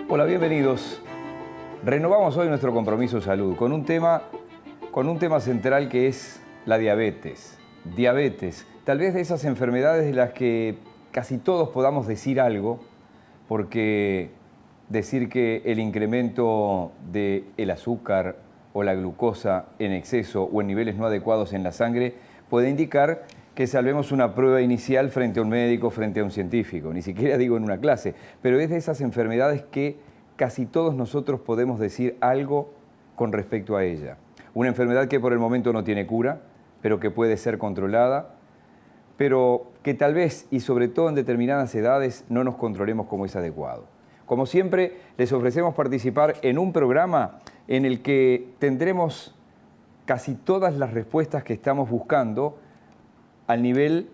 Hola, bienvenidos. Renovamos hoy nuestro compromiso salud con un tema central que es la diabetes. Diabetes, tal vez de esas enfermedades de las que casi todos podamos decir algo, porque decir que el incremento del azúcar o la glucosa en exceso o en niveles no adecuados en la sangre puede indicar que salvemos una prueba inicial frente a un médico, frente a un científico, ni siquiera digo en una clase, pero es de esas enfermedades que casi todos nosotros podemos decir algo con respecto a ella. Una enfermedad que por el momento no tiene cura, pero que puede ser controlada, pero que tal vez, y sobre todo en determinadas edades, no nos controlemos como es adecuado. Como siempre, les ofrecemos participar en un programa en el que tendremos casi todas las respuestas que estamos buscando al nivel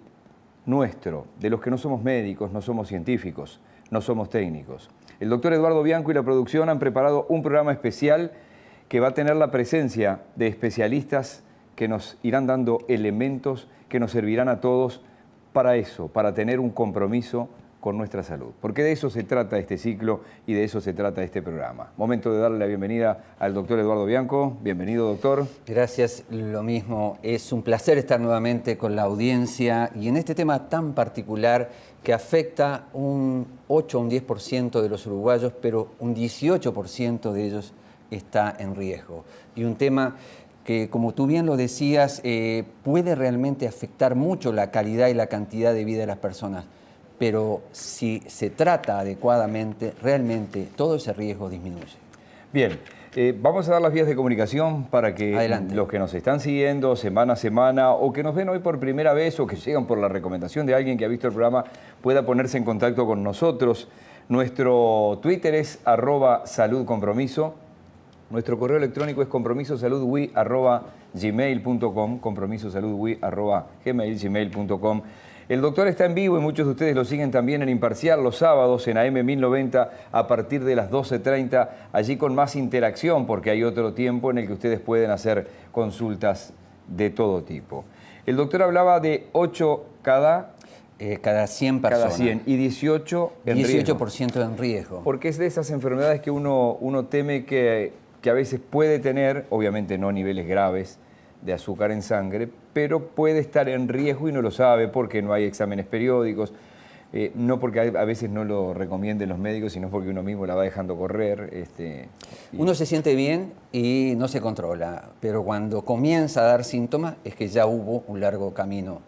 nuestro, de los que no somos médicos, no somos científicos, no somos técnicos. El doctor Eduardo Bianco y la producción han preparado un programa especial que va a tener la presencia de especialistas que nos irán dando elementos que nos servirán a todos para eso, para tener un compromiso con nuestra salud. Porque de eso se trata este ciclo y de eso se trata este programa. Momento de darle la bienvenida al doctor Eduardo Bianco. Bienvenido, doctor. Gracias, lo mismo. Es un placer estar nuevamente con la audiencia y en este tema tan particular que afecta un 8 o un 10% de los uruguayos, pero un 18% de ellos está en riesgo. Y un tema que, como tú bien lo decías, puede realmente afectar mucho la calidad y la cantidad de vida de las personas. Pero si se trata adecuadamente, realmente todo ese riesgo disminuye. Bien, vamos a dar las vías de comunicación para que los que nos están siguiendo semana a semana o que nos ven hoy por primera vez o que llegan por la recomendación de alguien que ha visto el programa pueda ponerse en contacto con nosotros. Nuestro Twitter es @saludcompromiso. Nuestro correo electrónico es compromisosaludwi@gmail.com, compromisosaludwi@gmail.com. El doctor está en vivo y muchos de ustedes lo siguen también en Imparcial los sábados en AM 1090 a partir de las 12:30, allí con más interacción porque hay otro tiempo en el que ustedes pueden hacer consultas de todo tipo. El doctor hablaba de 8 cada 100 personas. Cada 100 y 18 en 18% en riesgo. Porque es de esas enfermedades que uno teme que a veces puede tener, obviamente no niveles graves de azúcar en sangre, pero puede estar en riesgo y no lo sabe porque no hay exámenes periódicos, no porque a veces no lo recomienden los médicos, sino porque uno mismo la va dejando correr. Uno se siente bien y no se controla, pero cuando comienza a dar síntomas es que ya hubo un largo camino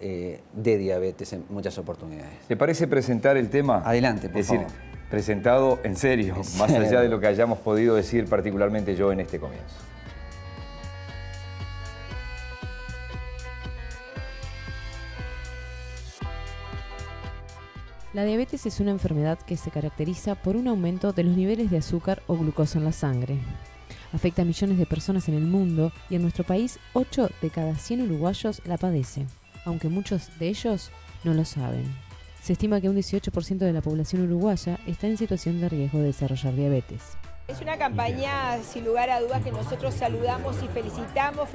de diabetes en muchas oportunidades. ¿Le parece presentar el tema? Adelante, por favor. Presentado en serio, más allá de lo que hayamos podido decir particularmente yo en este comienzo. La diabetes es una enfermedad que se caracteriza por un aumento de los niveles de azúcar o glucosa en la sangre. Afecta a millones de personas en el mundo y en nuestro país 8 de cada 100 uruguayos la padecen, aunque muchos de ellos no lo saben. Se estima que un 18% de la población uruguaya está en situación de riesgo de desarrollar diabetes. Es una campaña, sin lugar a dudas, que nosotros saludamos y felicitamos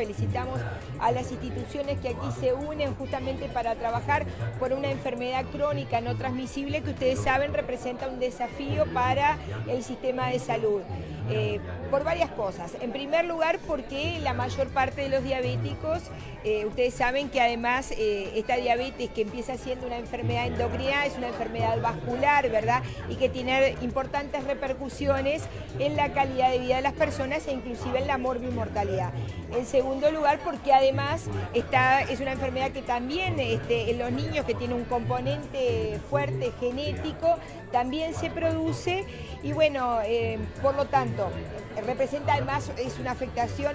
a las instituciones que aquí se unen justamente para trabajar por una enfermedad crónica no transmisible que ustedes saben representa un desafío para el sistema de salud. Por varias cosas. En primer lugar, porque la mayor parte de los diabéticos, ustedes saben que además esta diabetes que empieza siendo una enfermedad endocrina es una enfermedad vascular, ¿verdad? Y que tiene importantes repercusiones en la calidad de vida de las personas e inclusive en la morbimortalidad. En segundo lugar, porque además es una enfermedad que también en los niños que tiene un componente fuerte genético también se produce y bueno, por lo tanto, representa además, es una afectación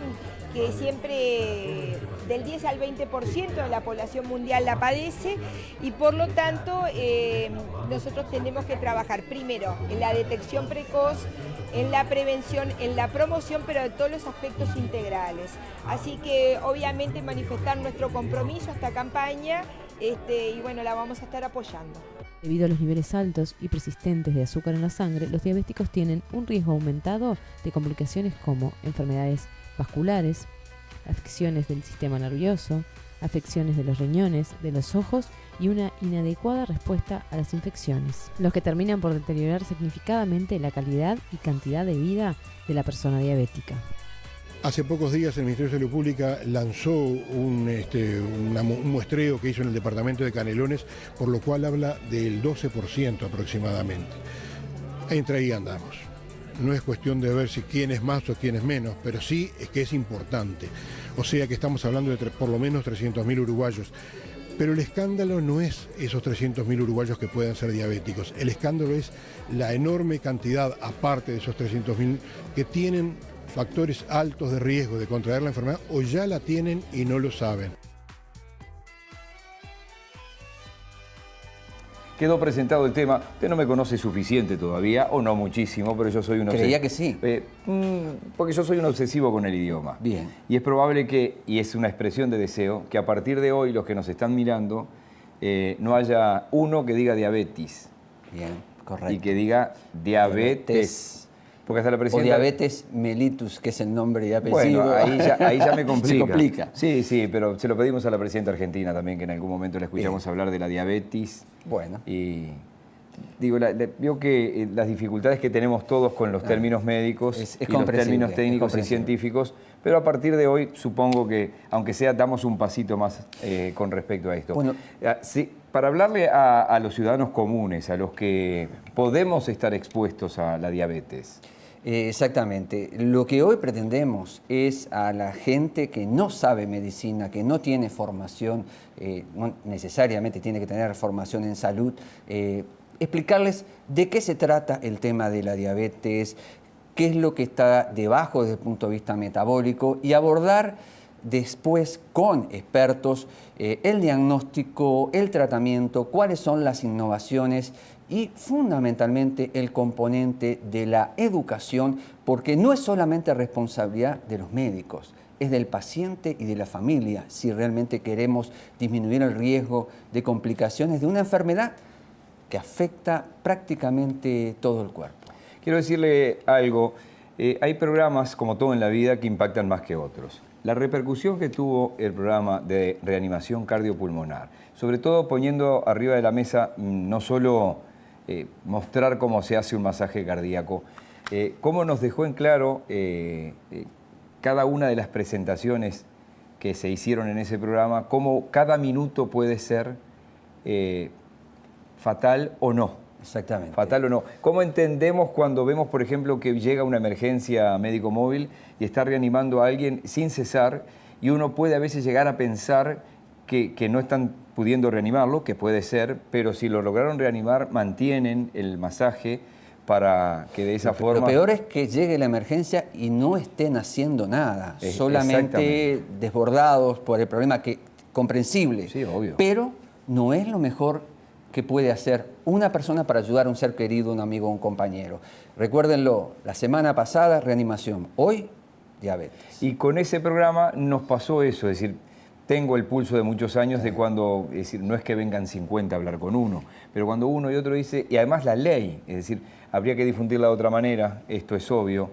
que siempre del 10 al 20% de la población mundial la padece y por lo tanto nosotros tenemos que trabajar primero en la detección precoz, en la prevención, en la promoción, pero de todos los aspectos integrales. Así que obviamente manifestar nuestro compromiso a esta campaña y bueno, la vamos a estar apoyando. Debido a los niveles altos y persistentes de azúcar en la sangre, los diabéticos tienen un riesgo aumentado de complicaciones como enfermedades vasculares, afecciones del sistema nervioso, afecciones de los riñones, de los ojos y una inadecuada respuesta a las infecciones, los que terminan por deteriorar significativamente la calidad y cantidad de vida de la persona diabética. Hace pocos días el Ministerio de Salud Pública lanzó un muestreo que hizo en el departamento de Canelones, por lo cual habla del 12% aproximadamente. Entre ahí andamos. No es cuestión de ver si quién es más o quién es menos, pero sí es que es importante. O sea que estamos hablando de por lo menos 300.000 uruguayos. Pero el escándalo no es esos 300.000 uruguayos que puedan ser diabéticos. El escándalo es la enorme cantidad, aparte de esos 300.000, que tienen factores altos de riesgo de contraer la enfermedad o ya la tienen y no lo saben. Quedó presentado el tema. Usted no me conoce suficiente todavía, o no muchísimo, pero yo soy un Creía que sí. Porque yo soy un obsesivo con el idioma. Bien. Y es probable que, y es una expresión de deseo, que a partir de hoy los que nos están mirando, no haya uno que diga diabetes. Bien, correcto. Y que diga diabetes. Porque hasta la O presidenta... diabetes mellitus, que es el nombre y apellido. Bueno, ahí ya me complica. Se complica. Sí, pero se lo pedimos a la presidenta argentina también, que en algún momento la escuchamos hablar de la diabetes. Bueno. Y digo, veo que las dificultades que tenemos todos con los términos médicos es y los términos técnicos y científicos, pero a partir de hoy supongo que, aunque sea, damos un pasito más con respecto a esto. Bueno, sí, para hablarle a los ciudadanos comunes, a los que podemos estar expuestos a la diabetes. Exactamente. Lo que hoy pretendemos es a la gente que no sabe medicina, que no tiene formación, no necesariamente tiene que tener formación en salud, explicarles de qué se trata el tema de la diabetes, qué es lo que está debajo desde el punto de vista metabólico y abordar después con expertos el diagnóstico, el tratamiento, cuáles son las innovaciones y fundamentalmente el componente de la educación, porque no es solamente responsabilidad de los médicos, es del paciente y de la familia si realmente queremos disminuir el riesgo de complicaciones de una enfermedad que afecta prácticamente todo el cuerpo. Quiero decirle algo, hay programas, como todo en la vida, que impactan más que otros. La repercusión que tuvo el programa de reanimación cardiopulmonar, sobre todo poniendo arriba de la mesa no solo mostrar cómo se hace un masaje cardíaco, cómo nos dejó en claro cada una de las presentaciones que se hicieron en ese programa, cómo cada minuto puede ser fatal o no. Exactamente. Fatal o no. ¿Cómo entendemos cuando vemos, por ejemplo, que llega una emergencia médico móvil y está reanimando a alguien sin cesar y uno puede a veces llegar a pensar que no están pudiendo reanimarlo, que puede ser, pero si lo lograron reanimar, mantienen el masaje para que de esa forma... Lo peor es que llegue la emergencia y no estén haciendo nada, solamente desbordados por el problema, que comprensible. Sí, obvio. Pero no es lo mejor que puede hacer una persona para ayudar a un ser querido, un amigo, un compañero. Recuérdenlo, la semana pasada reanimación, hoy diabetes. Y con ese programa nos pasó eso, es decir, tengo el pulso de muchos años de cuando, es decir, no es que vengan 50 a hablar con uno, pero cuando uno y otro dice, y además la ley, es decir, habría que difundirla de otra manera, esto es obvio,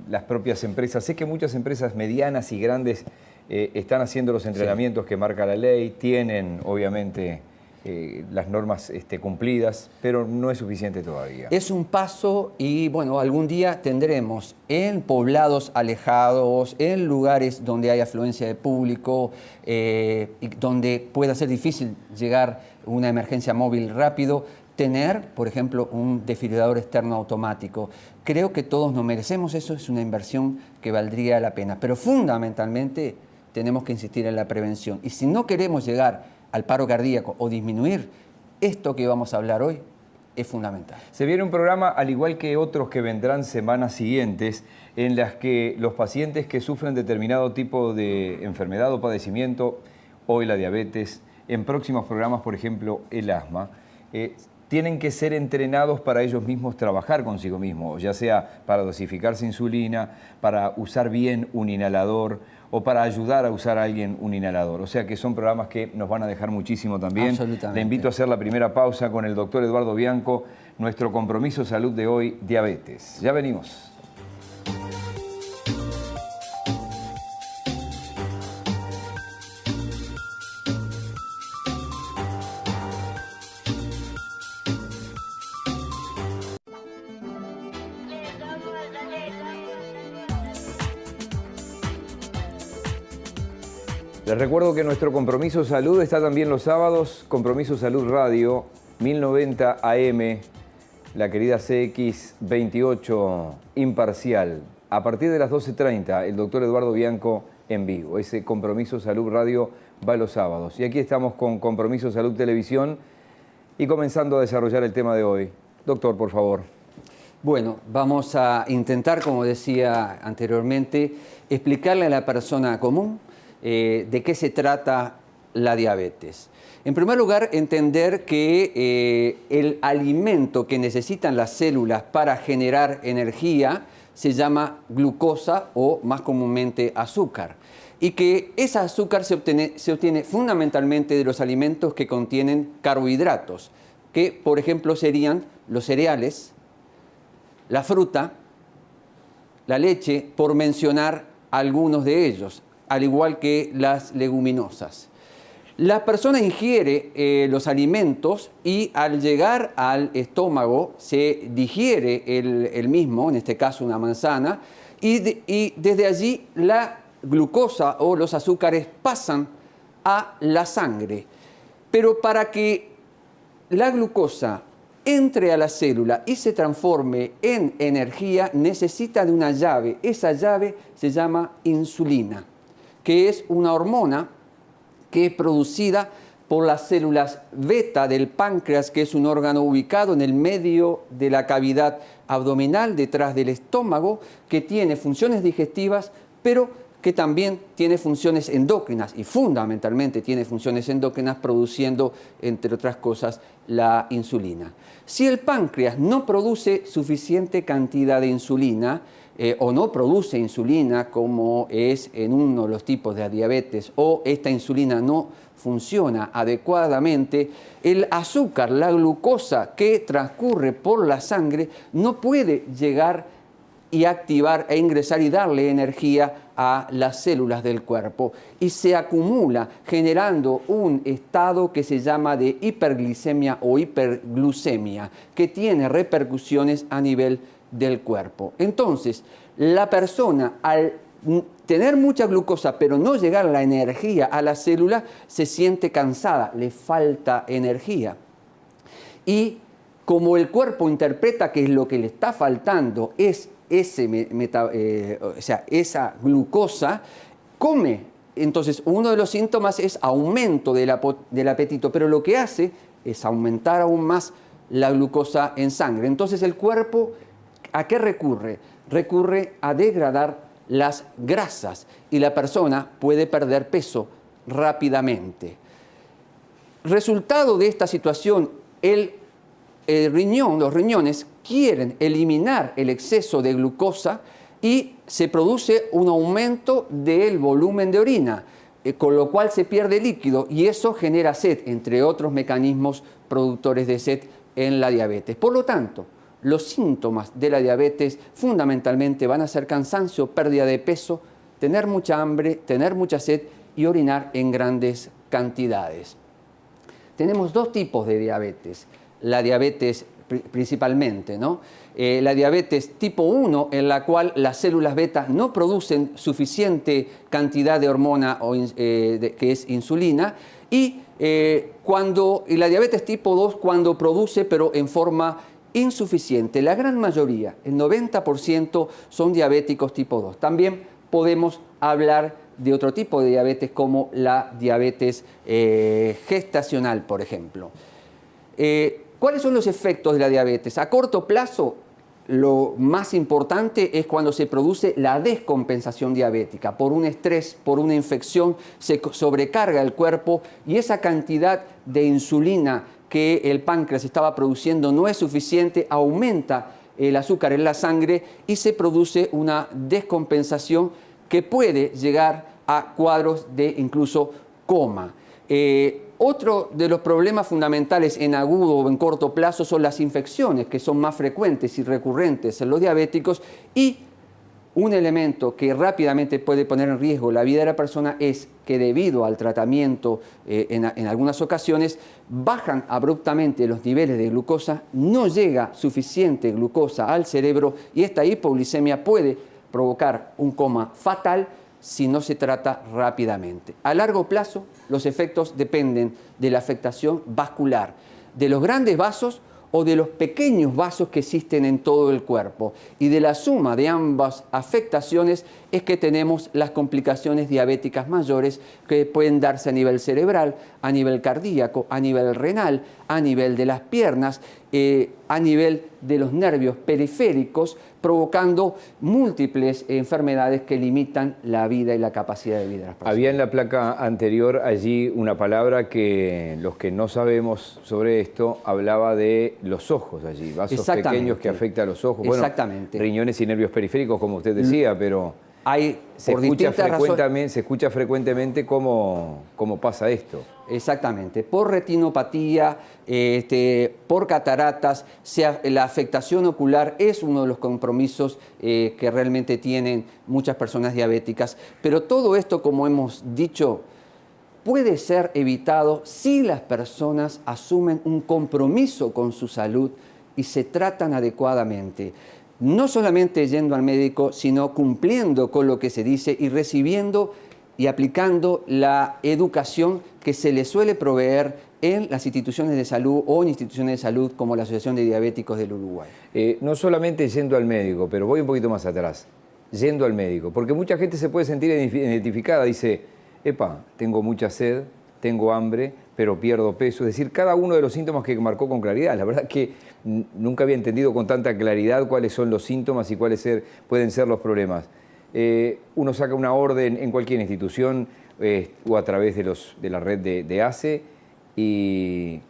las propias empresas, sé que muchas empresas medianas y grandes están haciendo los entrenamientos que marca la ley, tienen obviamente las normas cumplidas, pero no es suficiente todavía. Es un paso y bueno, algún día tendremos en poblados alejados, en lugares donde hay afluencia de público, y donde pueda ser difícil llegar una emergencia móvil rápido, tener, por ejemplo, un desfibrilador externo automático. Creo que todos nos merecemos eso, es una inversión que valdría la pena, pero fundamentalmente tenemos que insistir en la prevención. Y si no queremos llegar al paro cardíaco o disminuir, esto que vamos a hablar hoy es fundamental. Se viene un programa, al igual que otros que vendrán semanas siguientes, en las que los pacientes que sufren determinado tipo de enfermedad o padecimiento, hoy la diabetes, en próximos programas, por ejemplo, el asma, tienen que ser entrenados para ellos mismos trabajar consigo mismos, ya sea para dosificarse insulina, para usar bien un inhalador o para ayudar a usar a alguien un inhalador. O sea que son programas que nos van a dejar muchísimo también. Absolutamente. Le invito a hacer la primera pausa con el doctor Eduardo Bianco, nuestro compromiso salud de hoy, diabetes. Ya venimos. Les recuerdo que nuestro Compromiso Salud está también los sábados, Compromiso Salud Radio, 1090 AM, la querida CX28 Imparcial. A partir de las 12:30, el doctor Eduardo Bianco en vivo. Ese Compromiso Salud Radio va los sábados. Y aquí estamos con Compromiso Salud Televisión y comenzando a desarrollar el tema de hoy. Doctor, por favor. Bueno, vamos a intentar, como decía anteriormente, explicarle a la persona común de qué se trata la diabetes. En primer lugar, entender que el alimento que necesitan las células para generar energía se llama glucosa o más comúnmente azúcar. Y que ese azúcar se obtiene fundamentalmente de los alimentos que contienen carbohidratos, que por ejemplo serían los cereales, la fruta, la leche, por mencionar algunos de ellos, al igual que las leguminosas. La persona ingiere los alimentos y al llegar al estómago se digiere el mismo, en este caso una manzana, y desde allí la glucosa o los azúcares pasan a la sangre. Pero para que la glucosa entre a la célula y se transforme en energía, necesita de una llave. Esa llave se llama insulina, que es una hormona que es producida por las células beta del páncreas, que es un órgano ubicado en el medio de la cavidad abdominal, detrás del estómago, que tiene funciones digestivas, pero que también tiene funciones endócrinas y fundamentalmente tiene funciones endócrinas produciendo, entre otras cosas, la insulina. Si el páncreas no produce suficiente cantidad de insulina, o no produce insulina como es en uno de los tipos de diabetes, o esta insulina no funciona adecuadamente, el azúcar, la glucosa que transcurre por la sangre no puede llegar y activar e ingresar y darle energía a las células del cuerpo y se acumula generando un estado que se llama de hiperglicemia o hiperglucemia, que tiene repercusiones a nivel del cuerpo. Entonces, la persona al tener mucha glucosa pero no llegar la energía a la célula, se siente cansada, le falta energía. Y como el cuerpo interpreta que lo que le está faltando es esa glucosa, come. Entonces, uno de los síntomas es aumento del apetito, pero lo que hace es aumentar aún más la glucosa en sangre. Entonces, el cuerpo, ¿a qué recurre? Recurre a degradar las grasas y la persona puede perder peso rápidamente. Resultado de esta situación, los riñones quieren eliminar el exceso de glucosa y se produce un aumento del volumen de orina, con lo cual se pierde líquido y eso genera sed, entre otros mecanismos productores de sed en la diabetes. Por lo tanto, los síntomas de la diabetes fundamentalmente van a ser cansancio, pérdida de peso, tener mucha hambre, tener mucha sed y orinar en grandes cantidades. Tenemos dos tipos de diabetes. La diabetes principalmente, ¿no? La diabetes tipo 1, en la cual las células beta no producen suficiente cantidad de hormona que es insulina, y la diabetes tipo 2 cuando produce, pero en forma insuficiente. La gran mayoría, el 90%, son diabéticos tipo 2. También podemos hablar de otro tipo de diabetes como la diabetes gestacional, por ejemplo. ¿Cuáles son los efectos de la diabetes? A corto plazo, lo más importante es cuando se produce la descompensación diabética. Por un estrés, por una infección, se sobrecarga el cuerpo y esa cantidad de insulina que el páncreas estaba produciendo no es suficiente, aumenta el azúcar en la sangre y se produce una descompensación que puede llegar a cuadros de incluso coma. Otro de los problemas fundamentales en agudo o en corto plazo son las infecciones, que son más frecuentes y recurrentes en los diabéticos, y un elemento que rápidamente puede poner en riesgo la vida de la persona es que debido al tratamiento en algunas ocasiones bajan abruptamente los niveles de glucosa, no llega suficiente glucosa al cerebro y esta hipoglicemia puede provocar un coma fatal si no se trata rápidamente. A largo plazo, los efectos dependen de la afectación vascular, de los grandes vasos o de los pequeños vasos que existen en todo el cuerpo. Y de la suma de ambas afectaciones es que tenemos las complicaciones diabéticas mayores que pueden darse a nivel cerebral, a nivel cardíaco, a nivel renal, a nivel de las piernas, a nivel de los nervios periféricos, provocando múltiples enfermedades que limitan la vida y la capacidad de vida de las personas. Había en la placa anterior allí una palabra que los que no sabemos sobre esto hablaba de los ojos allí, vasos pequeños que afectan a los ojos. Bueno, exactamente. Riñones y nervios periféricos, como usted decía, pero se escucha frecuentemente cómo pasa esto. Exactamente, por retinopatía, por cataratas, la afectación ocular es uno de los compromisos que realmente tienen muchas personas diabéticas, pero todo esto, como hemos dicho, puede ser evitado si las personas asumen un compromiso con su salud y se tratan adecuadamente. No solamente yendo al médico, sino cumpliendo con lo que se dice y recibiendo y aplicando la educación que se le suele proveer en las instituciones de salud o en instituciones de salud como la Asociación de Diabéticos del Uruguay. No solamente yendo al médico, pero voy un poquito más atrás, yendo al médico, porque mucha gente se puede sentir identificada, dice, epa, tengo mucha sed, tengo hambre, pero pierdo peso. Es decir, cada uno de los síntomas que marcó con claridad. La verdad que nunca había entendido con tanta claridad cuáles son los síntomas y cuáles pueden ser los problemas. Uno saca una orden en cualquier institución o a través de la red de ACE y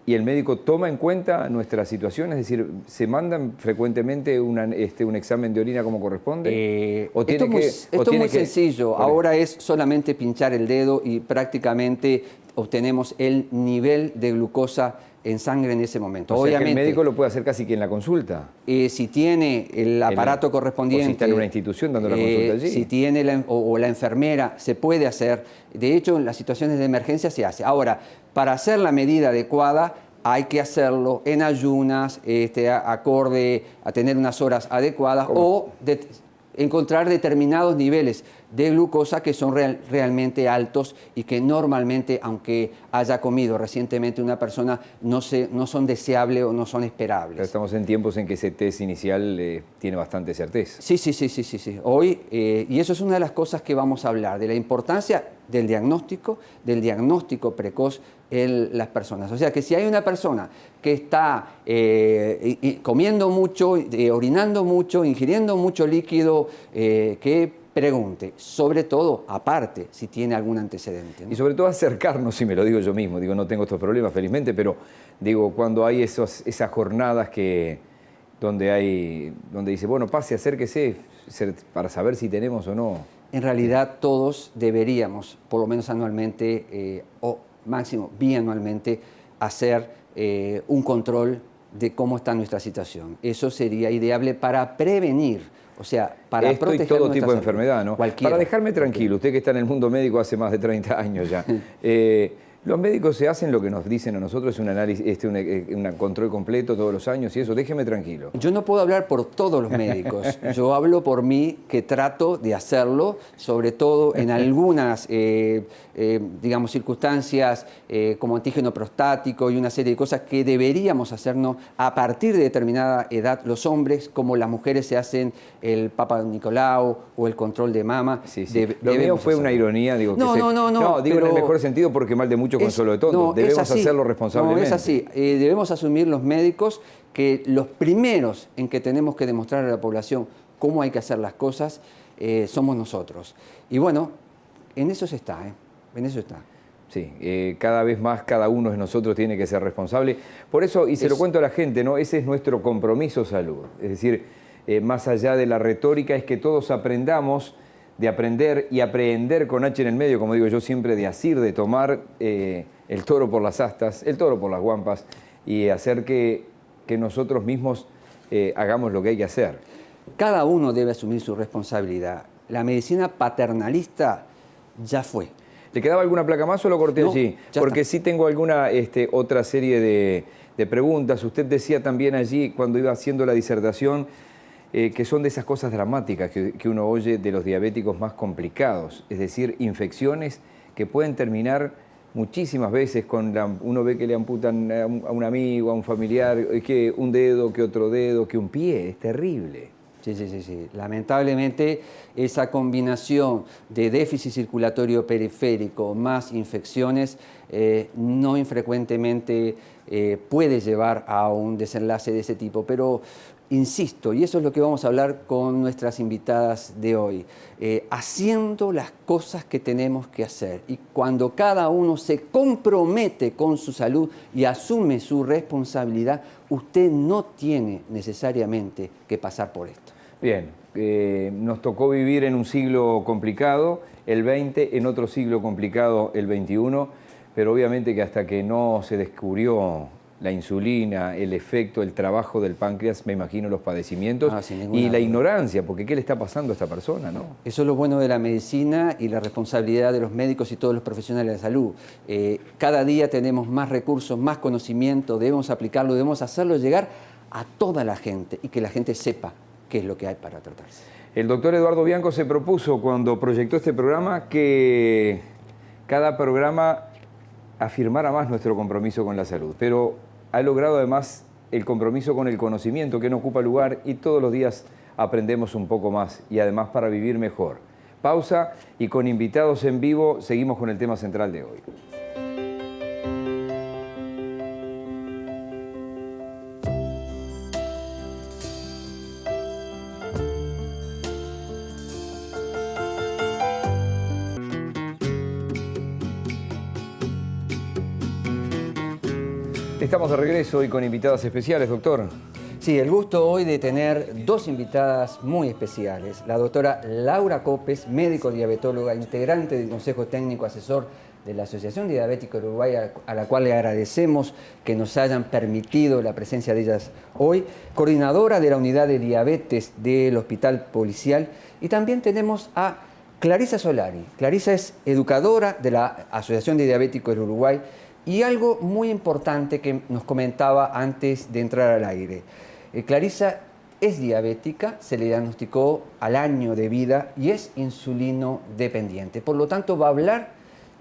el médico toma en cuenta nuestra situación, es decir, ¿se mandan frecuentemente un examen de orina como corresponde? Esto es muy sencillo, ahora es solamente pinchar el dedo y prácticamente obtenemos el nivel de glucosa en sangre en ese momento. O sea, que el médico lo puede hacer casi que en la consulta. Si tiene el aparato correspondiente. O si está en una institución dando la consulta allí. Si tiene la enfermera, se puede hacer. De hecho, en las situaciones de emergencia se hace. Ahora, para hacer la medida adecuada, hay que hacerlo en ayunas, acorde a tener unas horas adecuadas o encontrar determinados niveles de glucosa que son realmente altos y que normalmente, aunque haya comido recientemente una persona, no son deseables o no son esperables. Pero estamos en tiempos en que ese test inicial tiene bastante certeza. Sí. Hoy, y eso es una de las cosas que vamos a hablar, de la importancia del diagnóstico precoz en las personas. O sea, que si hay una persona que está comiendo mucho, orinando mucho, ingiriendo mucho líquido, que pregunte, sobre todo, aparte, si tiene algún antecedente, ¿no? Y sobre todo acercarnos, si me lo digo yo mismo, digo, no tengo estos problemas felizmente, pero digo, cuando hay esas jornadas donde dice, bueno, pase, acérquese, para saber si tenemos o no. En realidad todos deberíamos, por lo menos anualmente, o máximo bianualmente, hacer un control de cómo está nuestra situación. Eso sería ideal para prevenir. O sea, para proteger y todo tipo de salud. enfermedad, ¿no? Cualquiera. Para dejarme tranquilo, usted que está en el mundo médico hace más de 30 años ya, los médicos se hacen lo que nos dicen a nosotros, un análisis, un control completo todos los años y eso, déjeme tranquilo. Yo no puedo hablar por todos los médicos, yo hablo por mí, que trato de hacerlo, sobre todo en algunas, digamos, circunstancias como antígeno prostático y una serie de cosas que deberíamos hacernos a partir de determinada edad los hombres, como las mujeres se hacen el Papa Nicolau o el control de mama. Sí. Lo mío fue una ironía, digo, no, digo en el mejor sentido porque mal de mucho consuelo de tonto. Debemos hacerlo responsablemente. No, es así. Debemos asumir los médicos que los primeros en que tenemos que demostrar a la población cómo hay que hacer las cosas somos nosotros. Y bueno, en eso se está, en eso está. Sí, cada vez más cada uno de nosotros tiene que ser responsable. Por eso, y se lo cuento a la gente, ¿no? Ese es nuestro compromiso salud. Es decir, más allá de la retórica, es que todos aprendamos de aprender y aprehender con H en el medio, como digo yo siempre, de asir, de tomar el toro por las astas, el toro por las guampas y hacer que nosotros mismos hagamos lo que hay que hacer. Cada uno debe asumir su responsabilidad. La medicina paternalista ya fue. ¿Le quedaba alguna placa más o lo corté No, allí? ya Porque está. sí tengo alguna otra serie de preguntas. Usted decía también allí, cuando iba haciendo la disertación, que son de esas cosas dramáticas que uno oye de los diabéticos más complicados. Es decir, infecciones que pueden terminar muchísimas veces con uno ve que le amputan a un amigo, a un familiar, que un dedo, que otro dedo, que un pie. Es terrible. Sí. Lamentablemente, esa combinación de déficit circulatorio periférico más infecciones no infrecuentemente puede llevar a un desenlace de ese tipo. Pero, insisto, y eso es lo que vamos a hablar con nuestras invitadas de hoy, haciendo las cosas que tenemos que hacer. Y cuando cada uno se compromete con su salud y asume su responsabilidad, usted no tiene necesariamente que pasar por esto. Bien, nos tocó vivir en un siglo complicado, el 20, en otro siglo complicado, el 21, pero obviamente que hasta que no se descubrió la insulina, el efecto, el trabajo del páncreas, me imagino los padecimientos y la ignorancia, porque ¿qué le está pasando a esta persona, no? Eso es lo bueno de la medicina y la responsabilidad de los médicos y todos los profesionales de la salud. Cada día tenemos más recursos, más conocimiento, debemos aplicarlo, debemos hacerlo llegar a toda la gente y que la gente sepa qué es lo que hay para tratarse. El doctor Eduardo Bianco se propuso cuando proyectó este programa que cada programa afirmara más nuestro compromiso con la salud, pero ha logrado además el compromiso con el conocimiento que no ocupa lugar y todos los días aprendemos un poco más y además para vivir mejor. Pausa y con invitados en vivo seguimos con el tema central de hoy. Estamos de regreso y con invitadas especiales, doctor. Sí, el gusto hoy de tener dos invitadas muy especiales. La doctora Laura Copes, médico diabetóloga, integrante del Consejo Técnico Asesor de la Asociación Diabética Uruguay, a la cual le agradecemos que nos hayan permitido la presencia de ellas hoy, coordinadora de la unidad de diabetes del Hospital Policial, y también tenemos a Clarisa Solari. Clarisa es educadora de la Asociación de Diabéticos del Uruguay. Y algo muy importante que nos comentaba antes de entrar al aire. Clarisa es diabética, se le diagnosticó al año de vida y es insulino dependiente. Por lo tanto, va a hablar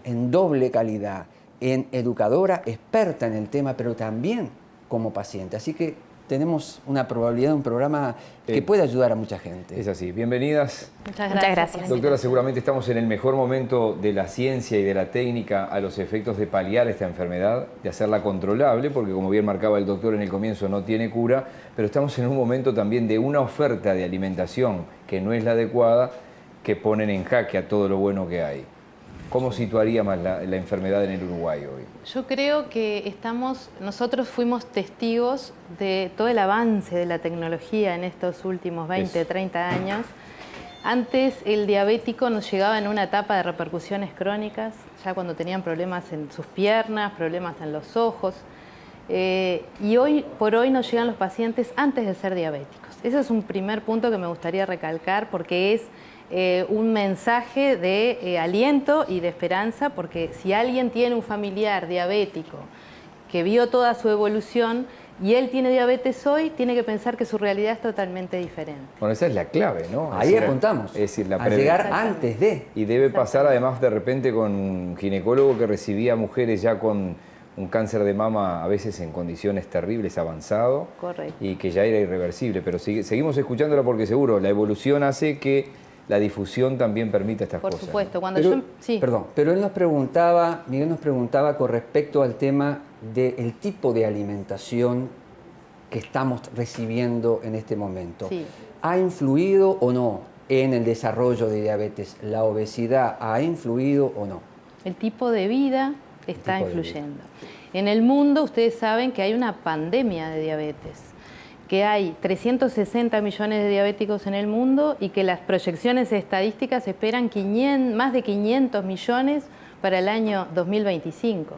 en doble calidad, en educadora, experta en el tema, pero también como paciente. Así que tenemos una probabilidad de un programa que puede ayudar a mucha gente. Es así. Bienvenidas. Muchas gracias. Doctora, seguramente estamos en el mejor momento de la ciencia y de la técnica a los efectos de paliar esta enfermedad, de hacerla controlable, porque como bien marcaba el doctor en el comienzo, no tiene cura, pero estamos en un momento también de una oferta de alimentación que no es la adecuada, que ponen en jaque a todo lo bueno que hay. ¿Cómo situaría más la enfermedad en el Uruguay hoy? Yo creo que nosotros fuimos testigos de todo el avance de la tecnología en estos últimos 20, 30 años. Antes el diabético nos llegaba en una etapa de repercusiones crónicas, ya cuando tenían problemas en sus piernas, problemas en los ojos. Y hoy por hoy nos llegan los pacientes antes de ser diabéticos. Ese es un primer punto que me gustaría recalcar porque es un mensaje de aliento y de esperanza, porque si alguien tiene un familiar diabético que vio toda su evolución y él tiene diabetes hoy, tiene que pensar que su realidad es totalmente diferente. Bueno, esa es la clave, ¿no? Ahí apuntamos, es decir, a llegar antes de. Y debe pasar además de repente con un ginecólogo que recibía mujeres ya con un cáncer de mama a veces en condiciones terribles, avanzado. Correcto. Y que ya era irreversible. Pero seguimos escuchándola porque seguro la evolución hace que la difusión también permita estas cosas. Por supuesto. Cuando Pero, sí. Perdón, pero Miguel nos preguntaba con respecto al tema del tipo de alimentación que estamos recibiendo en este momento. Sí. ¿Ha influido o no en el desarrollo de diabetes? ¿La obesidad ha influido o no? el tipo de vida está influyendo. En el mundo ustedes saben que hay una pandemia de diabetes, que hay 360 millones de diabéticos en el mundo y que las proyecciones estadísticas esperan más de 500 millones para el año 2025.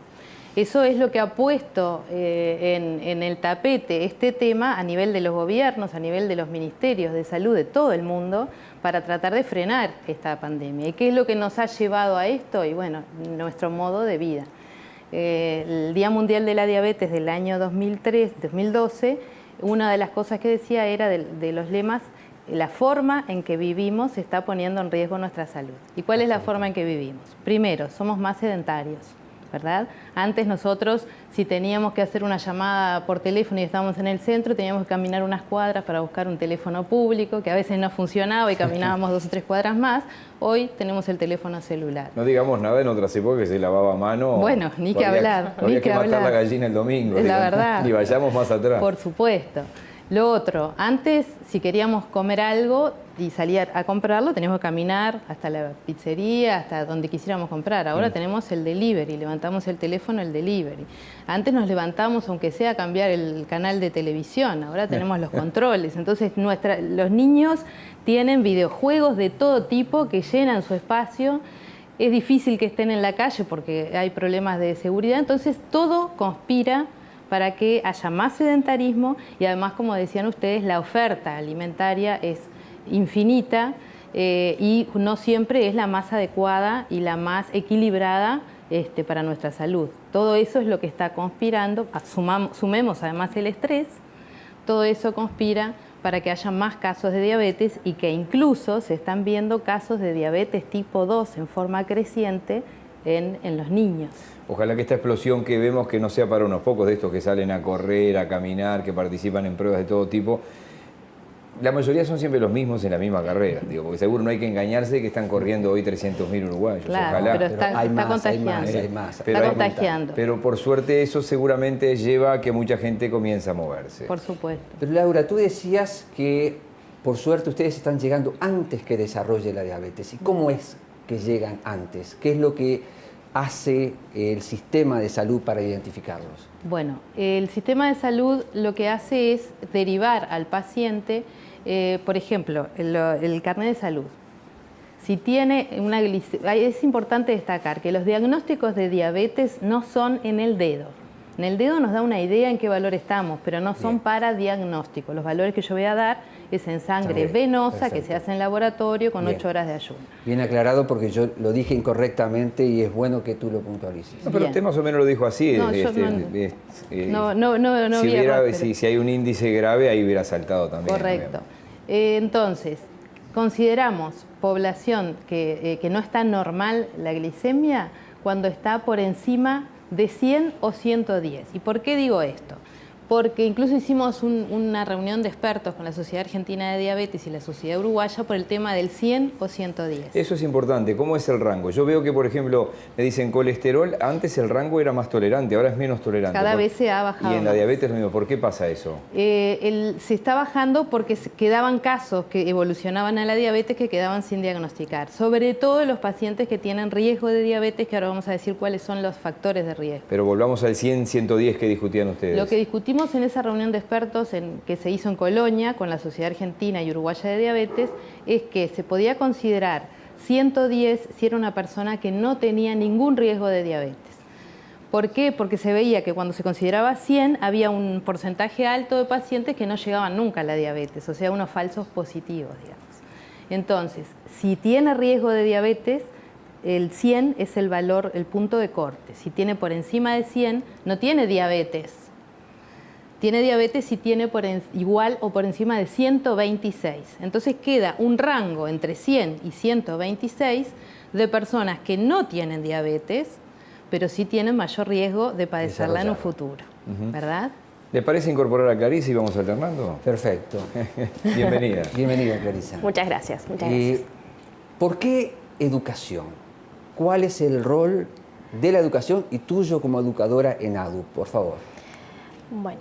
Eso es lo que ha puesto en el tapete este tema a nivel de los gobiernos, a nivel de los ministerios de salud de todo el mundo, para tratar de frenar esta pandemia. ¿Y qué es lo que nos ha llevado a esto? Y bueno, nuestro modo de vida. El Día Mundial de la Diabetes del año 2012, una de las cosas que decía era de los lemas: la forma en que vivimos está poniendo en riesgo nuestra salud. ¿Y cuál es la forma en que vivimos? Primero, somos más sedentarios, ¿verdad? Antes nosotros, si teníamos que hacer una llamada por teléfono y estábamos en el centro, teníamos que caminar unas cuadras para buscar un teléfono público, que a veces no funcionaba y caminábamos 2 o 3 cuadras más. Hoy tenemos el teléfono celular. No digamos nada, en otras épocas que se lavaba a mano. Bueno, ni que hablar. Había que matar la gallina el domingo. Es la verdad. Ni vayamos más atrás. Por supuesto. Lo otro, antes si queríamos comer algo y salir a comprarlo, teníamos que caminar hasta la pizzería, hasta donde quisiéramos comprar. Ahora tenemos el delivery, levantamos el teléfono, el delivery. Antes nos levantamos, aunque sea a cambiar el canal de televisión, ahora tenemos los controles. Entonces los niños tienen videojuegos de todo tipo que llenan su espacio. Es difícil que estén en la calle porque hay problemas de seguridad, entonces todo conspira para que haya más sedentarismo y además, como decían ustedes, la oferta alimentaria es infinita y no siempre es la más adecuada y la más equilibrada para nuestra salud. Todo eso es lo que está conspirando, sumemos además el estrés, todo eso conspira para que haya más casos de diabetes y que incluso se están viendo casos de diabetes tipo 2 en forma creciente en los niños. Ojalá que esta explosión que vemos que no sea para unos pocos de estos que salen a correr, a caminar, que participan en pruebas de todo tipo. La mayoría son siempre los mismos en la misma carrera, digo, porque seguro no hay que engañarse que están corriendo hoy 300.000 uruguayos. Claro, ojalá. pero está contagiando. Hay más. Está contagiando. Pero por suerte eso seguramente lleva a que mucha gente comience a moverse. Por supuesto. Pero Laura, tú decías que por suerte ustedes están llegando antes que desarrolle la diabetes. ¿Y cómo es que llegan antes? ¿Qué es lo que hace el sistema de salud para identificarlos? Bueno, el sistema de salud lo que hace es derivar al paciente, por ejemplo, el carnet de salud. Si tiene una es importante destacar que los diagnósticos de diabetes no son en el dedo. En el dedo nos da una idea en qué valor estamos, pero no son para diagnóstico. Los valores que yo voy a dar es en sangre venosa, perfecto, que se hace en laboratorio con 8 horas de ayuno. Bien aclarado, porque yo lo dije incorrectamente y es bueno que tú lo puntualices. No, pero usted más o menos lo dijo así. Si hay un índice grave, ahí hubiera saltado también. Correcto. Entonces, consideramos población que no está normal la glicemia cuando está por encima de 100 o 110. ¿Y por qué digo esto? Porque incluso hicimos una reunión de expertos con la Sociedad Argentina de Diabetes y la Sociedad Uruguaya por el tema del 100 o 110. Eso es importante. ¿Cómo es el rango? Yo veo que, por ejemplo, me dicen colesterol, antes el rango era más tolerante, ahora es menos tolerante. Cada vez se ha bajado. Y en la diabetes lo mismo. ¿Por qué pasa eso? Se está bajando porque quedaban casos que evolucionaban a la diabetes que quedaban sin diagnosticar. Sobre todo los pacientes que tienen riesgo de diabetes, que ahora vamos a decir cuáles son los factores de riesgo. Pero volvamos al 100, 110 que discutían ustedes. Lo que discutimos en esa reunión de expertos que se hizo en Colonia con la Sociedad Argentina y Uruguaya de Diabetes es que se podía considerar 110 si era una persona que no tenía ningún riesgo de diabetes. ¿Por qué? Porque se veía que cuando se consideraba 100 había un porcentaje alto de pacientes que no llegaban nunca a la diabetes, o sea, unos falsos positivos, digamos. Entonces, si tiene riesgo de diabetes, el 100 es el valor, el punto de corte. Si tiene por encima de 100, no tiene diabetes. Tiene diabetes si tiene igual o por encima de 126. Entonces queda un rango entre 100 y 126 de personas que no tienen diabetes, pero sí tienen mayor riesgo de padecerla en un futuro, ¿verdad? ¿Le parece incorporar a Clarisa y vamos alternando? Perfecto. Bienvenida. Bienvenida, Clarisa. Muchas gracias. Muchas gracias. ¿Por qué educación? ¿Cuál es el rol de la educación y tuyo como educadora en ADU, por favor? Bueno,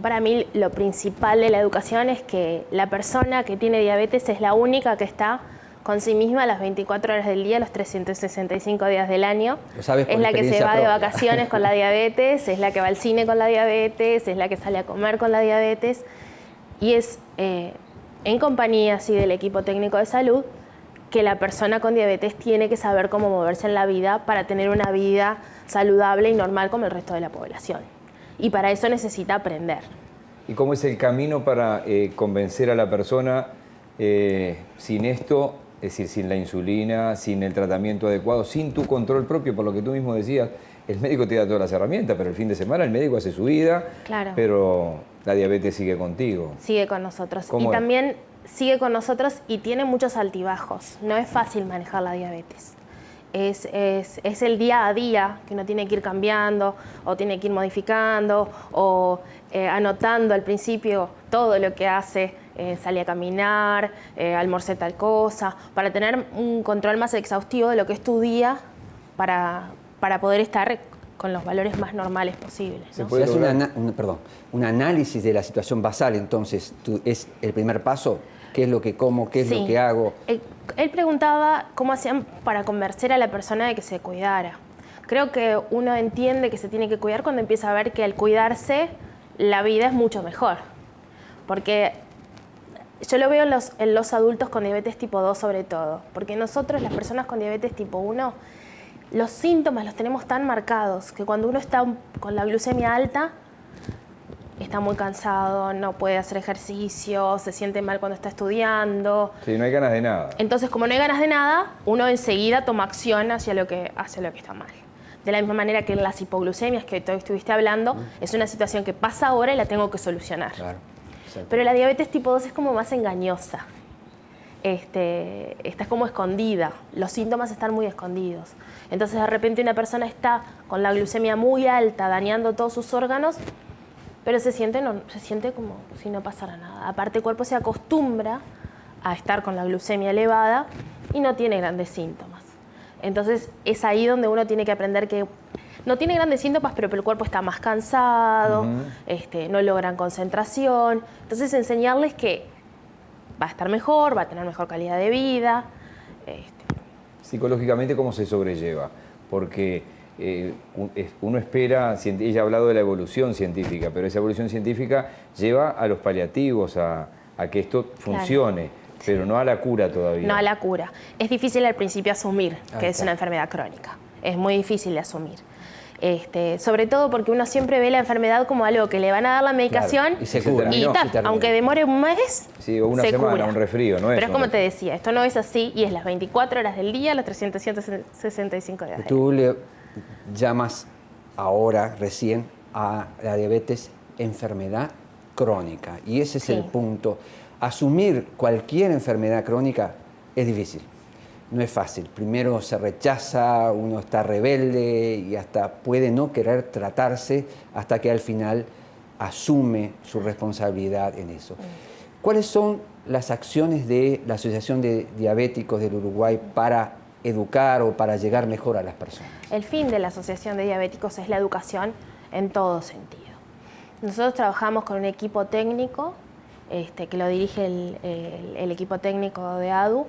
para mí lo principal de la educación es que la persona que tiene diabetes es la única que está con sí misma las 24 horas del día, los 365 días del año. Lo sabes por Es la que se experiencia va de propia. vacaciones con la diabetes, es la que va al cine con la diabetes, es la que sale a comer con la diabetes. Y es en compañía así del equipo técnico de salud que la persona con diabetes tiene que saber cómo moverse en la vida para tener una vida saludable y normal como el resto de la población. Y para eso necesita aprender. ¿Y cómo es el camino para convencer a la persona sin esto, es decir, sin la insulina, sin el tratamiento adecuado, sin tu control propio, por lo que tú mismo decías? El médico te da todas las herramientas, pero el fin de semana el médico hace su vida, Claro. pero la diabetes sigue contigo. Sigue con nosotros. ¿Cómo Y es? también sigue con nosotros y tiene muchos altibajos. No es fácil manejar la diabetes. Es el día a día que uno tiene que ir cambiando o tiene que ir modificando o anotando al principio todo lo que hace, salir a caminar, almorcé tal cosa, para tener un control más exhaustivo de lo que es tu día para poder estar con los valores más normales posibles, Se ¿no? puede Se hace lograr. un análisis de la situación basal, entonces, ¿es el primer paso? ¿Qué es lo que como? ¿Qué es Sí. lo que hago? Él preguntaba cómo hacían para convencer a la persona de que se cuidara. Creo que uno entiende que se tiene que cuidar cuando empieza a ver que al cuidarse la vida es mucho mejor. Porque yo lo veo en los adultos con diabetes tipo 2 sobre todo. Porque nosotros, las personas con diabetes tipo 1, los síntomas los tenemos tan marcados que cuando uno está con la glucemia alta, está muy cansado, no puede hacer ejercicio, se siente mal cuando está estudiando. Sí, no hay ganas de nada. Entonces, como no hay ganas de nada, uno enseguida toma acción hacia lo que está mal. De la misma manera que en las hipoglucemias que tú estuviste hablando, es una situación que pasa ahora y la tengo que solucionar. Claro. Exacto. Pero la diabetes tipo 2 es como más engañosa. Está como escondida, los síntomas están muy escondidos. Entonces, de repente una persona está con la glucemia muy alta, dañando todos sus órganos, pero se siente como si no pasara nada. Aparte, el cuerpo se acostumbra a estar con la glucemia elevada y no tiene grandes síntomas. Entonces, es ahí donde uno tiene que aprender que no tiene grandes síntomas, pero el cuerpo está más cansado, no logran concentración. Entonces, enseñarles que va a estar mejor, va a tener mejor calidad de vida. Psicológicamente, ¿cómo se sobrelleva? Porque uno espera, ella ha hablado de la evolución científica, pero esa evolución científica lleva a los paliativos, a que esto funcione, pero no a la cura todavía. No a la cura. Es difícil al principio asumir que Ahí es está. una enfermedad crónica. Es muy difícil de asumir. Sobre todo porque uno siempre ve la enfermedad como algo que le van a dar la medicación Claro, y se cura. y terminó, ta, se termina. aunque demore un mes, Sí, o una se semana, cura. un resfrío, ¿no es? Pero es un como te resfrío. decía, esto no es así y es las 24 horas del día, los 365 días del año. Tú le llamas ahora, recién, a la diabetes enfermedad crónica. Y ese es Sí. el punto. Asumir cualquier enfermedad crónica es difícil. No es fácil. Primero se rechaza, uno está rebelde y hasta puede no querer tratarse hasta que al final asume su responsabilidad en eso. ¿Cuáles son las acciones de la Asociación de Diabéticos del Uruguay para educar o para llegar mejor a las personas? El fin de la Asociación de Diabéticos es la educación en todo sentido. Nosotros trabajamos con un equipo técnico, que lo dirige el equipo técnico de ADU,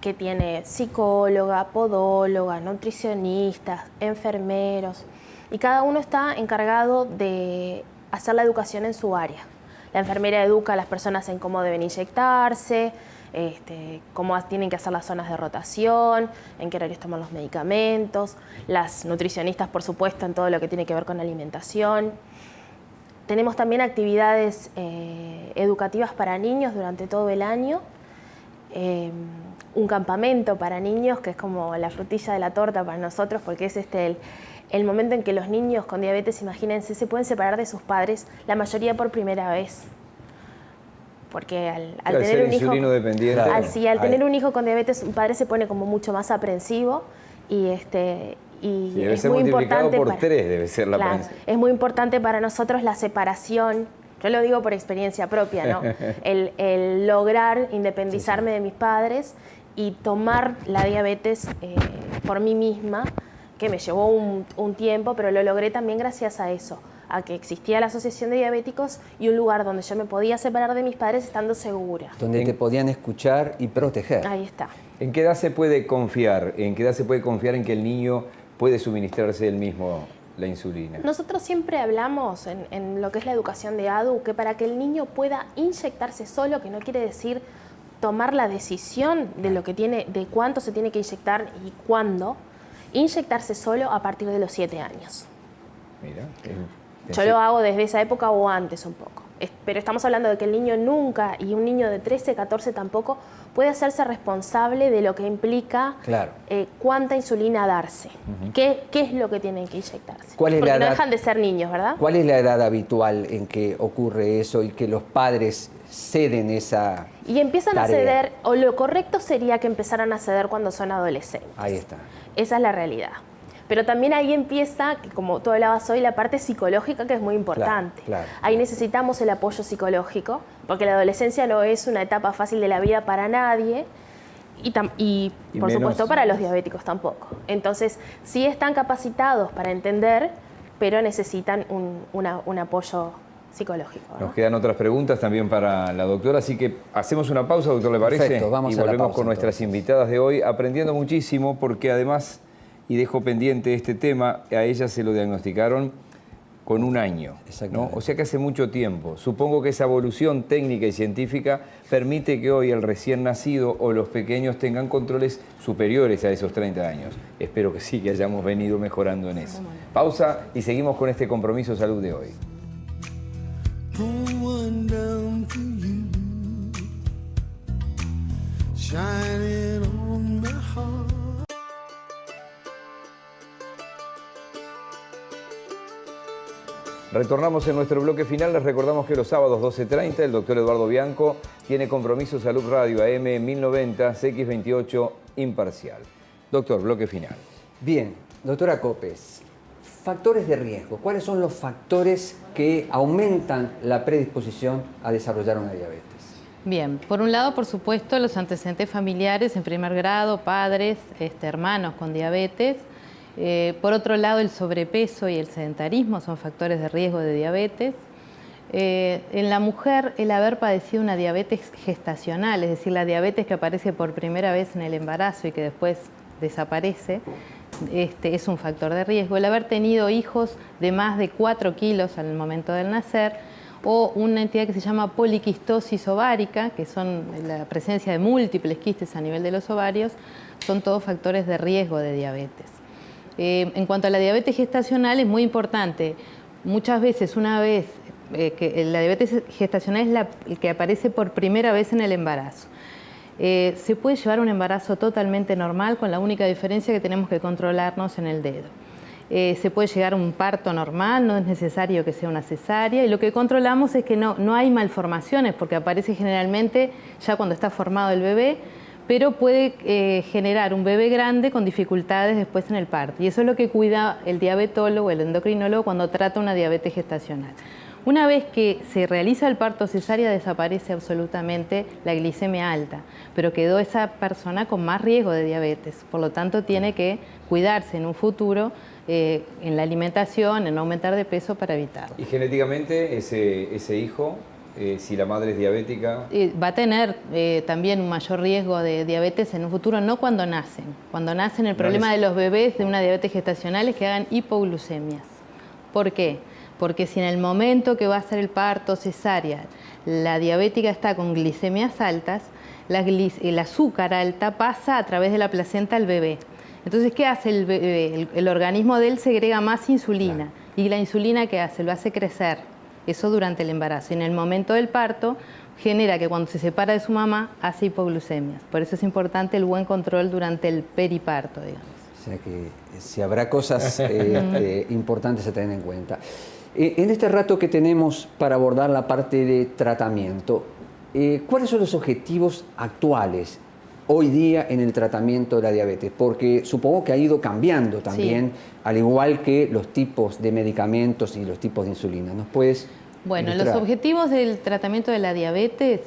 que tiene psicóloga, podóloga, nutricionistas, enfermeros, y cada uno está encargado de hacer la educación en su área. La enfermera educa a las personas en cómo deben inyectarse, cómo tienen que hacer las zonas de rotación, en qué horarios toman los medicamentos, las nutricionistas, por supuesto, en todo lo que tiene que ver con la alimentación. Tenemos también actividades educativas para niños durante todo el año, un campamento para niños que es como la frutilla de la torta para nosotros, porque es el momento en que los niños con diabetes, imagínense, se pueden separar de sus padres, la mayoría por primera vez. Porque al Al tener ser un hijo, insulino dependiente. Claro. al tener un hijo con diabetes, un padre se pone como mucho más aprensivo y Sí, debe es ser muy multiplicado importante por 3, debe ser la Claro, prensa. es muy importante para nosotros la separación. Yo lo digo por experiencia propia, ¿no? el lograr independizarme de mis padres y tomar la diabetes por mí misma, que me llevó un tiempo, pero lo logré también gracias a eso, a que existía la Asociación de Diabéticos y un lugar donde yo me podía separar de mis padres estando segura. Donde te podían escuchar y proteger. Ahí está. ¿En qué edad se puede confiar? ¿En qué edad se puede confiar en que el niño puede suministrarse él mismo la insulina? Nosotros siempre hablamos en lo que es la educación de ADU que para que el niño pueda inyectarse solo, que no quiere decir tomar la decisión de lo que tiene, de cuánto se tiene que inyectar y cuándo, inyectarse solo a partir de los 7 años. Mira, Yo lo hago desde esa época o antes un poco. Pero estamos hablando de que el niño nunca, y un niño de 13, 14 tampoco, puede hacerse responsable de lo que implica Claro. cuánta insulina darse. ¿Qué es lo que tienen que inyectarse? ¿Cuál es Porque la no edad? dejan de ser niños, ¿verdad? ¿Cuál es la edad habitual en que ocurre eso y que los padres ceden esa Y empiezan a tarea? ceder, o lo correcto sería que empezaran a ceder cuando son adolescentes. Ahí está. Esa es la realidad. Pero también ahí empieza, que como tú hablabas hoy, la parte psicológica que es muy importante. Claro. Ahí necesitamos el apoyo psicológico, porque la adolescencia no es una etapa fácil de la vida para nadie y Y por menos- supuesto para los diabéticos tampoco. Entonces, sí están capacitados para entender, pero necesitan un apoyo psicológico, ¿no? Nos quedan otras preguntas también para la doctora, así que hacemos una pausa, doctor, ¿le parece? Perfecto, vamos y a la volvemos pausa, con nuestras entonces. invitadas de hoy, aprendiendo muchísimo, porque además, y dejo pendiente este tema, a ella se lo diagnosticaron con 1 año, ¿no? Exactamente. O sea que hace mucho tiempo. Supongo que esa evolución técnica y científica permite que hoy el recién nacido o los pequeños tengan controles superiores a esos 30 años. Espero que sí, que hayamos venido mejorando en eso. Pausa y seguimos con este compromiso salud de hoy. Going down for you, shining on my heart. Retornamos en nuestro bloque final. Les recordamos que los sábados 12:30 el doctor Eduardo Bianco tiene Compromiso Salud Radio AM 1090 CX28 imparcial. Doctor, bloque final. Bien, doctora Copes, factores de riesgo. ¿Cuáles son los factores que aumentan la predisposición a desarrollar una diabetes? Bien, por un lado, por supuesto, los antecedentes familiares en primer grado, padres, hermanos con diabetes. Por otro lado, el sobrepeso y el sedentarismo son factores de riesgo de diabetes. En la mujer, el haber padecido una diabetes gestacional, es decir, la diabetes que aparece por primera vez en el embarazo y que después desaparece, es un factor de riesgo. El haber tenido hijos de más de 4 kilos al momento del nacer, o una entidad que se llama poliquistosis ovárica, que son la presencia de múltiples quistes a nivel de los ovarios, son todos factores de riesgo de diabetes. En cuanto a la diabetes gestacional, es muy importante. Muchas veces, una vez que la diabetes gestacional es la que aparece por primera vez en el embarazo. Se puede llevar un embarazo totalmente normal, con la única diferencia que tenemos que controlarnos en el dedo. Se puede llegar a un parto normal, no es necesario que sea una cesárea, y lo que controlamos es que no hay malformaciones, porque aparece generalmente ya cuando está formado el bebé, pero puede generar un bebé grande con dificultades después en el parto. Y eso es lo que cuida el diabetólogo, el endocrinólogo, cuando trata una diabetes gestacional. Una vez que se realiza el parto cesárea, desaparece absolutamente la glicemia alta, pero quedó esa persona con más riesgo de diabetes. Por lo tanto, tiene que cuidarse en un futuro en la alimentación, en no aumentar de peso para evitarlo. Y genéticamente ese hijo, si la madre es diabética... Va a tener también un mayor riesgo de diabetes en un futuro, no cuando nacen. Cuando nacen, el problema de los bebés de una diabetes gestacional es que hagan hipoglucemias. ¿Por qué? Porque si en el momento que va a ser el parto cesárea la diabética está con glicemias altas, el azúcar alta pasa a través de la placenta al bebé. Entonces, ¿qué hace el bebé? El organismo de él segrega más insulina. Claro. ¿Y la insulina qué hace? Lo hace crecer. Eso durante el embarazo. Y en el momento del parto genera que cuando se separa de su mamá hace hipoglucemias. Por eso es importante el buen control durante el periparto, digamos. O sea que si habrá cosas importantes a tener en cuenta. En este rato que tenemos para abordar la parte de tratamiento, ¿cuáles son los objetivos actuales hoy día en el tratamiento de la diabetes? Porque supongo que ha ido cambiando también, sí, al igual que los tipos de medicamentos y los tipos de insulina. ¿Nos puedes Bueno, ilustrar? Los objetivos del tratamiento de la diabetes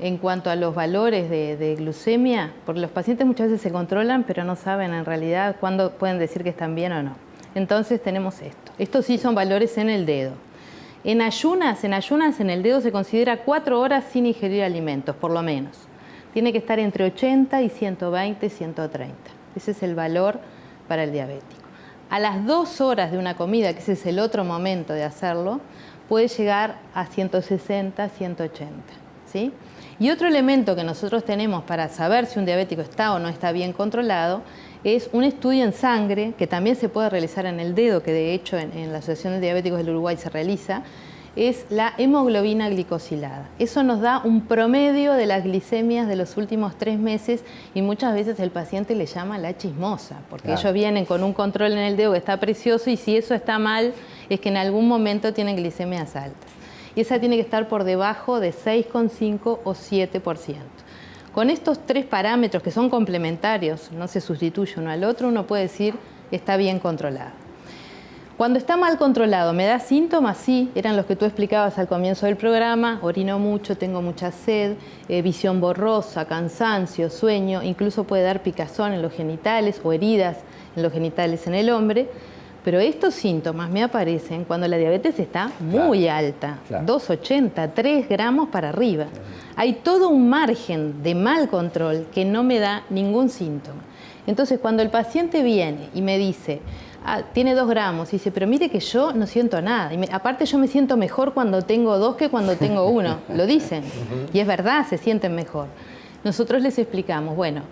en cuanto a los valores de glucemia, porque los pacientes muchas veces se controlan, pero no saben en realidad cuándo pueden decir que están bien o no. Entonces tenemos esto. Estos sí son valores en el dedo. En ayunas en el dedo se considera 4 horas sin ingerir alimentos, por lo menos. tiene que estar entre 80 y 120, 130. Ese es el valor para el diabético. A las 2 horas de una comida, que ese es el otro momento de hacerlo, puede llegar a 160, 180. ¿Sí? Y otro elemento que nosotros tenemos para saber si un diabético está o no está bien controlado es un estudio en sangre, que también se puede realizar en el dedo, que de hecho en la Asociación de Diabéticos del Uruguay se realiza, es la hemoglobina glicosilada. Eso nos da un promedio de las glicemias de los últimos 3 meses y muchas veces el paciente le llama la chismosa, porque Claro. ellos vienen con un control en el dedo que está precioso y si eso está mal es que en algún momento tienen glicemias altas. Y esa tiene que estar por debajo de 6,5 o 7%. Con estos 3 parámetros que son complementarios, no se sustituye uno al otro, uno puede decir que está bien controlado. Cuando está mal controlado, ¿me da síntomas? Sí, eran los que tú explicabas al comienzo del programa, orino mucho, tengo mucha sed, visión borrosa, cansancio, sueño, incluso puede dar picazón en los genitales o heridas en los genitales en el hombre, pero estos síntomas me aparecen cuando la diabetes está muy alta, claro. 280, 3 gramos para arriba. Hay todo un margen de mal control que no me da ningún síntoma. Entonces, cuando el paciente viene y me dice, tiene 2 gramos, y dice, pero mire que yo no siento nada. Aparte yo me siento mejor cuando tengo 2 que cuando tengo 1. Lo dicen. Y es verdad, se sienten mejor. Nosotros les explicamos, bueno,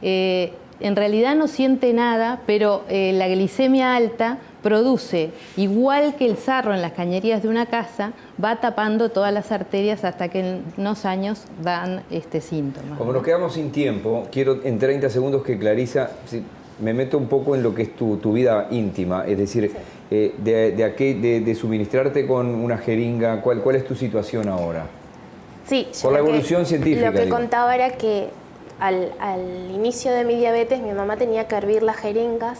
en realidad no siente nada, pero la glicemia alta produce, igual que el sarro en las cañerías de una casa, va tapando todas las arterias hasta que en unos años dan síntomas. Como nos quedamos sin tiempo, quiero en 30 segundos que Clarisa, me meto un poco en lo que es tu vida íntima, es decir, de suministrarte con una jeringa, ¿cuál es tu situación ahora? Sí, Por la lo que- evolución científica, Lo que digo. contaba era que al inicio de mi diabetes mi mamá tenía que hervir las jeringas,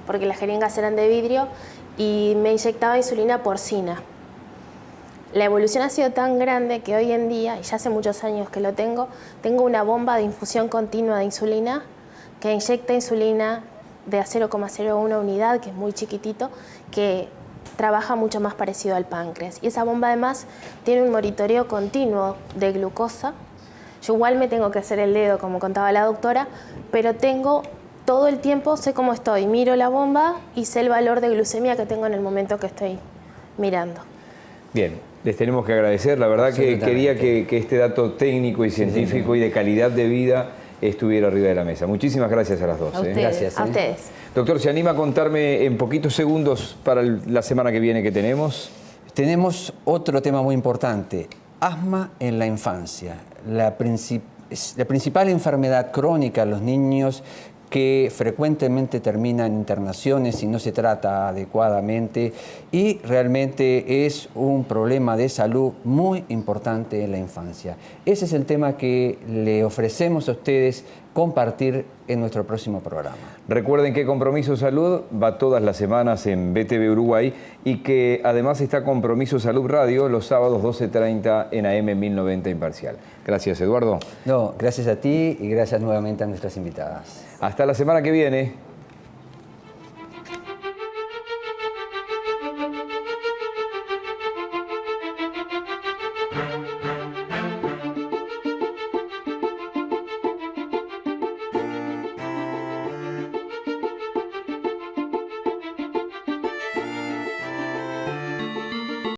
porque las jeringas eran de vidrio, y me inyectaba insulina porcina. La evolución ha sido tan grande que hoy en día, y ya hace muchos años que lo tengo una bomba de infusión continua de insulina que inyecta insulina de a 0,01 unidad, que es muy chiquitito, que trabaja mucho más parecido al páncreas. Y esa bomba además tiene un monitoreo continuo de glucosa. Yo igual me tengo que hacer el dedo, como contaba la doctora, pero tengo todo el tiempo, sé cómo estoy, miro la bomba y sé el valor de glucemia que tengo en el momento que estoy mirando. Bien, les tenemos que agradecer, la verdad que quería que este dato técnico y científico y de calidad de vida estuviera arriba de la mesa. Muchísimas gracias a las dos. A ustedes. Gracias. A ustedes. Doctor, ¿se anima a contarme en poquitos segundos para la semana que viene que tenemos? Tenemos otro tema muy importante, asma en la infancia. La principal enfermedad crónica en los niños que frecuentemente termina en internaciones si no se trata adecuadamente y realmente es un problema de salud muy importante en la infancia. Ese es el tema que le ofrecemos a ustedes compartir en nuestro próximo programa. Recuerden que Compromiso Salud va todas las semanas en BTV Uruguay y que además está Compromiso Salud Radio los sábados 12:30 en AM 1090 Imparcial. Gracias, Eduardo. No, gracias a ti y gracias nuevamente a nuestras invitadas. Hasta la semana que viene.